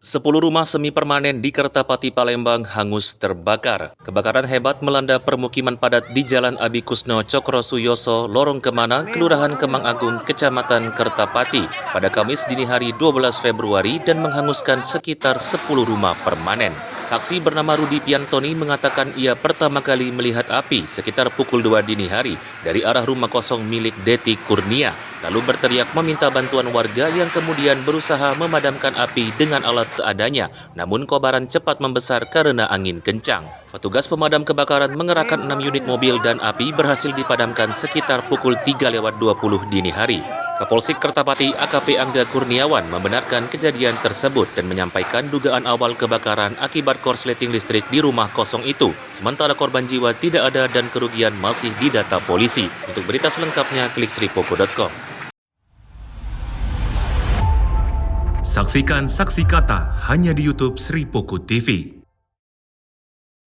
10 rumah semi permanen di Kertapati, Palembang hangus terbakar. Kebakaran hebat melanda permukiman padat di Jalan Abi Kusno Cokro Suyoso, Lorong Kemana, Kelurahan Kemang Agung, Kecamatan Kertapati pada Kamis dini hari 12 Februari dan menghanguskan sekitar 10 rumah permanen. Saksi bernama Rudi Piantoni mengatakan ia pertama kali melihat api sekitar pukul 2 dini hari dari arah rumah kosong milik Deti Kurnia, lalu berteriak meminta bantuan warga yang kemudian berusaha memadamkan api dengan alat seadanya, namun kobaran cepat membesar karena angin kencang. Petugas pemadam kebakaran mengerahkan 6 unit mobil dan api berhasil dipadamkan sekitar pukul 3:20 dini hari. Kapolsek Kertapati AKP Angga Kurniawan membenarkan kejadian tersebut dan menyampaikan dugaan awal kebakaran akibat korsleting listrik di rumah kosong itu. Sementara korban jiwa tidak ada dan kerugian masih didata polisi. Untuk berita selengkapnya klik sripoko.com. Saksikan Saksi Kata hanya di YouTube Sri Poko TV.